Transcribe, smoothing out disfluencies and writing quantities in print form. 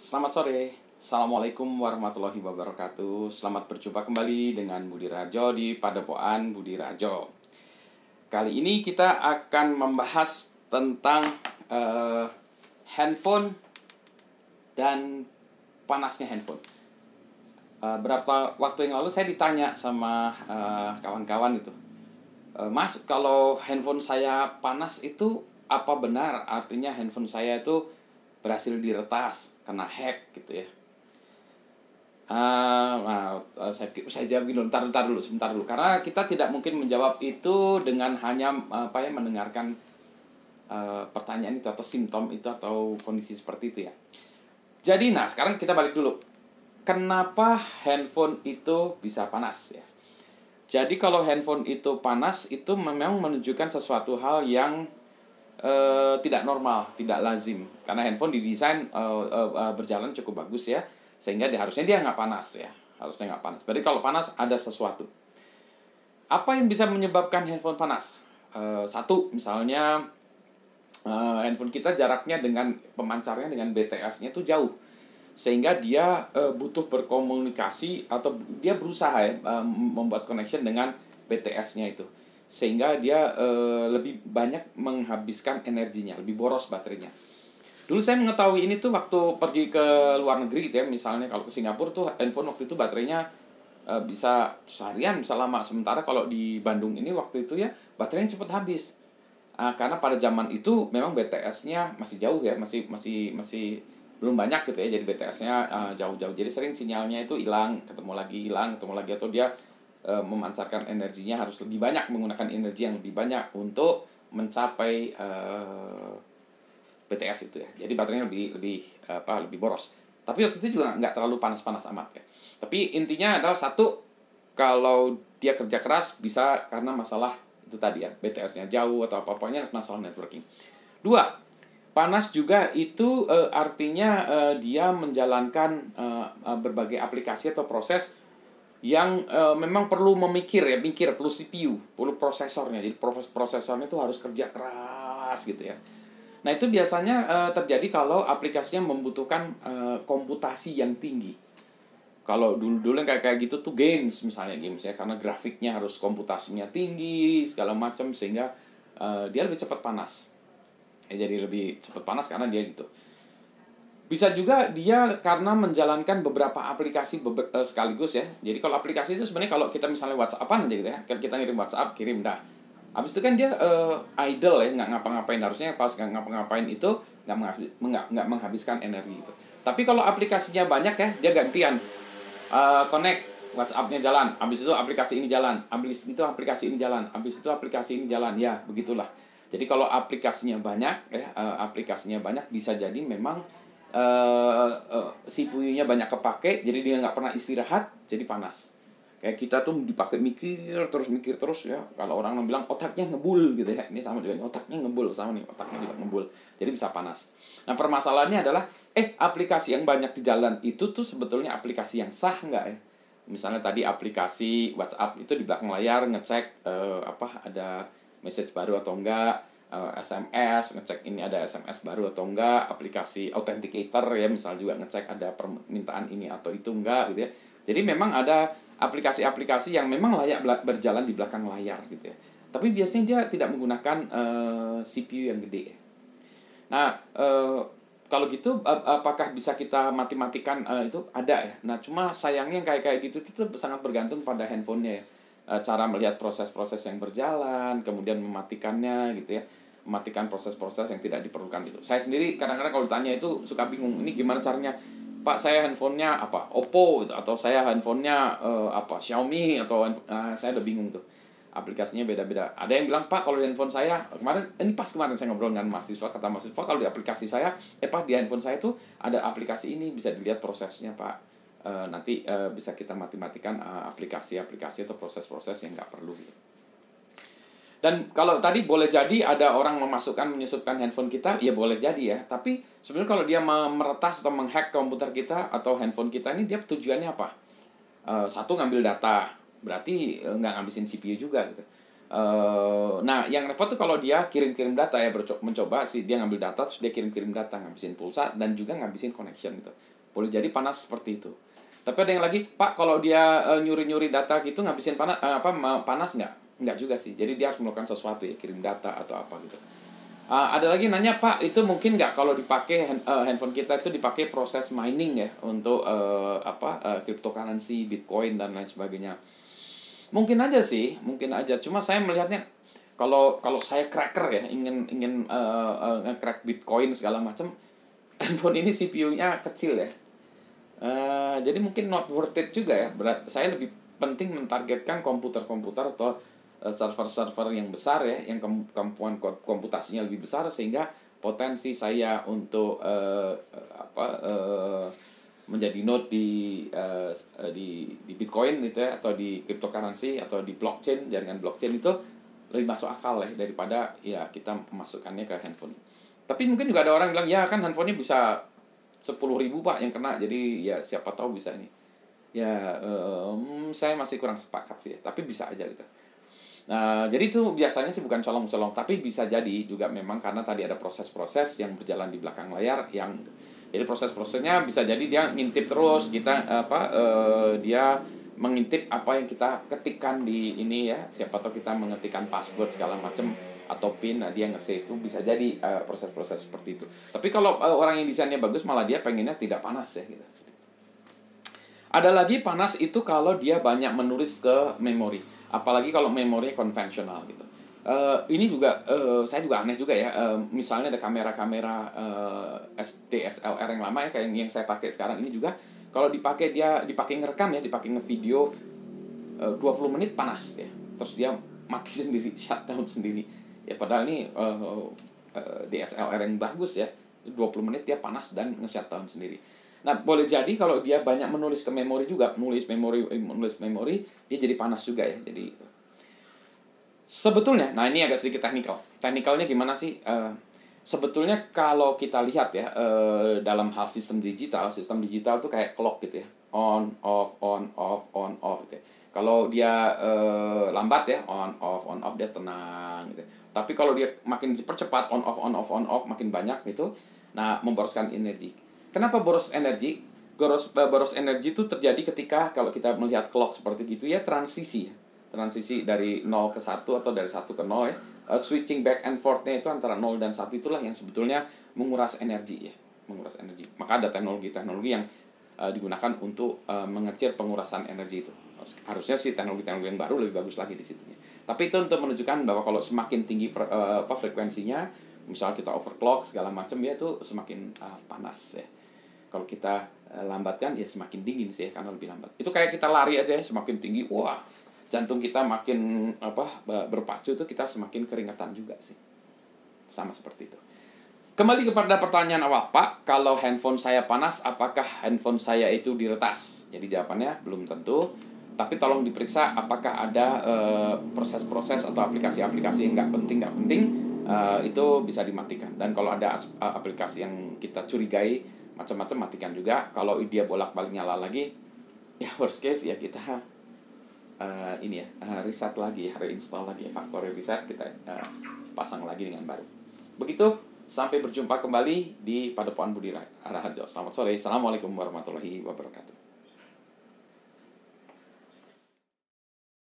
Selamat sore, Assalamualaikum warahmatullahi wabarakatuh. Selamat berjumpa kembali dengan Budi Rajo di Padepokan Budi Rajo. Kali ini kita akan membahas tentang handphone dan panasnya handphone. Berapa waktu yang lalu saya ditanya sama kawan-kawan itu, Mas, kalau handphone saya panas itu apa benar artinya handphone saya itu berhasil diretas, kena hack gitu ya? Saya jawab dulu, sebentar dulu, karena kita tidak mungkin menjawab itu dengan hanya mendengarkan pertanyaan itu atau simptom itu atau kondisi seperti itu ya. Jadi, sekarang kita balik dulu. Kenapa handphone itu bisa panas ya? Jadi kalau handphone itu panas, itu memang menunjukkan sesuatu hal yang tidak normal, tidak lazim. Karena handphone didesain berjalan cukup bagus ya, sehingga harusnya dia nggak panas ya. Harusnya nggak panas. Berarti kalau panas ada sesuatu. Apa yang bisa menyebabkan handphone panas? Satu, misalnya handphone kita jaraknya dengan pemancarnya dengan BTS-nya itu jauh, sehingga dia butuh berkomunikasi atau dia berusaha ya membuat connection dengan BTS-nya itu, sehingga dia lebih banyak menghabiskan energinya, lebih boros baterainya. Dulu saya mengetahui ini tuh waktu pergi ke luar negeri gitu ya, misalnya kalau ke Singapura tuh handphone waktu itu baterainya bisa seharian, bisa lama. Sementara kalau di Bandung ini waktu itu ya baterainya cepat habis. Karena pada zaman itu memang BTS-nya masih jauh ya, masih belum banyak gitu ya, jadi BTS-nya jauh-jauh, jadi sering sinyalnya itu hilang, ketemu lagi, atau dia memancarkan energinya harus lebih banyak, menggunakan energi yang lebih banyak untuk mencapai BTS itu ya, jadi baterainya lebih boros. Tapi waktu itu juga nggak terlalu panas-panas amat ya. Tapi intinya adalah satu, kalau dia kerja keras bisa karena masalah itu tadi ya, BTS-nya jauh atau apa-apanya, masalah networking. Dua, panas juga itu artinya dia menjalankan berbagai aplikasi atau proses yang memang perlu mikir, perlu CPU, perlu prosesornya. Jadi prosesornya itu harus kerja keras gitu ya. Nah, itu biasanya terjadi kalau aplikasinya membutuhkan komputasi yang tinggi. Kalau dulu yang kayak gitu tuh games ya, karena grafiknya harus komputasinya tinggi segala macam, sehingga dia lebih cepat panas. Jadi lebih cepat panas karena dia gitu. Bisa juga dia karena menjalankan beberapa aplikasi sekaligus ya. Jadi kalau aplikasi itu sebenarnya, kalau kita misalnya WhatsApp-an aja gitu ya, kita ngirim WhatsApp, kirim dah. Habis itu kan dia idle ya, nggak ngapa-ngapain. Harusnya pas nggak ngapa-ngapain itu nggak menghabiskan energi itu. Tapi kalau aplikasinya banyak ya, dia gantian. Connect, WhatsApp-nya jalan, habis itu aplikasi ini jalan, habis itu aplikasi ini jalan, habis itu aplikasi ini jalan, ya begitulah. Jadi kalau aplikasinya banyak bisa jadi memang CPU-nya banyak kepake, jadi dia nggak pernah istirahat, jadi panas. Kayak kita tuh dipakai mikir terus ya. Kalau orang bilang otaknya ngebul gitu ya, ini sama juga, otaknya ngebul, sama nih, otaknya juga ngebul, jadi bisa panas. Nah, permasalahannya adalah aplikasi yang banyak di jalan itu tuh sebetulnya aplikasi yang sah nggak ya? Misalnya tadi aplikasi WhatsApp itu di belakang layar ngecek ada message baru atau enggak, SMS ngecek ini ada SMS baru atau enggak, aplikasi authenticator ya misal juga ngecek ada permintaan ini atau itu enggak gitu ya. Jadi memang ada aplikasi-aplikasi yang memang layak berjalan di belakang layar gitu ya. Tapi biasanya dia tidak menggunakan CPU yang gede ya. Nah, kalau gitu apakah bisa kita mati-matikan itu? Ada ya. Nah, cuma sayangnya kayak gitu itu sangat bergantung pada handphonenya ya. Cara melihat proses-proses yang berjalan, kemudian mematikannya gitu ya. Mematikan proses-proses yang tidak diperlukan itu. Saya sendiri kadang-kadang kalau ditanya itu suka bingung, ini gimana caranya? Pak, saya handphonenya Oppo gitu, atau saya handphonenya Xiaomi, atau saya udah bingung tuh. Aplikasinya beda-beda. Ada yang bilang, Pak, kalau di handphone saya kemarin saya ngobrol dengan mahasiswa, kata mahasiswa, kalau di aplikasi saya Pak, di handphone saya tuh ada aplikasi ini, bisa dilihat prosesnya, Pak. Nanti bisa kita mati-matikan aplikasi-aplikasi atau proses-proses yang nggak perlu gitu. Dan kalau tadi boleh jadi ada orang menyusupkan handphone kita, ya boleh jadi ya. Tapi sebenarnya kalau dia meretas atau menghack komputer kita atau handphone kita ini, dia tujuannya apa? Satu, ngambil data, berarti nggak ngabisin CPU juga gitu. Nah, yang repot tuh kalau dia kirim-kirim data ya, mencoba sih dia ngambil data terus dia kirim-kirim data, ngabisin pulsa dan juga ngabisin connection gitu. Boleh jadi panas seperti itu. Tapi ada yang lagi, Pak, kalau dia nyuri-nyuri data gitu ngabisin panas nggak? Nggak juga sih. Jadi dia harus melakukan sesuatu ya, kirim data atau apa gitu. Ada lagi nanya, Pak, itu mungkin nggak kalau dipakai handphone kita itu dipakai proses mining ya untuk cryptocurrency, Bitcoin dan lain sebagainya. Mungkin aja sih, mungkin aja. Cuma saya melihatnya kalau saya cracker ya, ingin nge-crack Bitcoin segala macam, handphone ini CPU-nya kecil ya. Jadi mungkin not worth it juga ya. Saya lebih penting mentargetkan komputer-komputer atau server-server yang besar ya, yang kemampuan komputasinya lebih besar, sehingga potensi saya untuk menjadi node di Bitcoin gitu ya, atau di cryptocurrency atau di blockchain, jaringan blockchain itu lebih masuk akal ya daripada ya kita memasukkannya ke handphone. Tapi mungkin juga ada orang bilang, ya kan handphonenya bisa 10.000 Pak yang kena, jadi ya siapa tahu bisa ini. Ya saya masih kurang sepakat sih, tapi bisa aja gitu. Nah, jadi itu biasanya sih bukan colong-colong, tapi bisa jadi juga memang karena tadi ada proses-proses yang berjalan di belakang layar yang jadi proses-prosesnya bisa jadi dia ngintip terus kita dia mengintip apa yang kita ketikkan di ini ya, siapa tahu kita mengetikkan password segala macam atau pin, nah dia nge-save, itu bisa jadi proses-proses seperti itu. Tapi kalau orang yang desainnya bagus malah dia pengennya tidak panas ya gitu. Ada lagi panas itu kalau dia banyak menulis ke memori, apalagi kalau memori konvensional gitu. Ini juga saya juga aneh juga ya. Misalnya ada kamera-kamera DSLR yang lama ya, kayak yang saya pakai sekarang ini juga, kalau dipakai ngerekam ya, dipakai ngevideo 20 menit panas ya. Terus dia mati sendiri, shutdown sendiri. Ya padahal ini DSLR yang bagus ya. 20 menit dia panas dan nge-shutdown sendiri. Nah, boleh jadi kalau dia banyak menulis ke memori juga, menulis memori, dia jadi panas juga ya. Jadi sebetulnya, nah ini agak sedikit teknikal. Teknikalnya gimana sih? Sebetulnya kalau kita lihat ya, dalam hal sistem digital tuh kayak clock gitu ya. On, off, gitu ya. Kalau dia lambat ya, on, off, dia tenang gitu. Tapi kalau dia makin dipercepat, on, off, makin banyak gitu, nah memboroskan energi. Kenapa boros energi? Boros energi itu terjadi ketika kalau kita melihat clock seperti gitu ya, transisi dari 0 ke 1 atau dari 1 ke 0 ya. Switching back and forth-nya itu antara 0 dan 1 itulah yang sebetulnya menguras energi ya, menguras energi. Maka ada teknologi yang digunakan untuk mengecil pengurasan energi itu. Harusnya sih teknologi yang baru lebih bagus lagi di situnya. Tapi itu untuk menunjukkan bahwa kalau semakin tinggi frekuensinya, misalnya kita overclock segala macam ya, itu semakin panas ya. Kalau kita lambatkan ya semakin dingin sih ya, karena lebih lambat. Itu kayak kita lari aja ya, semakin tinggi, wah, jantung kita makin berpacu, itu kita semakin keringetan juga sih. Sama seperti itu. Kembali kepada pertanyaan awal, Pak, kalau handphone saya panas, apakah handphone saya itu diretas? Jadi jawabannya belum tentu. Tapi tolong diperiksa apakah ada proses-proses atau aplikasi-aplikasi yang nggak penting, itu bisa dimatikan. Dan kalau ada aplikasi yang kita curigai macam-macam, matikan juga. Kalau dia bolak-balik nyala lagi, ya worst case ya kita reset lagi, reinstall lagi, factory reset, kita pasang lagi dengan baru. Begitu, sampai berjumpa kembali di Padepokan Budi Raharjo. Selamat sore, assalamualaikum warahmatullahi wabarakatuh.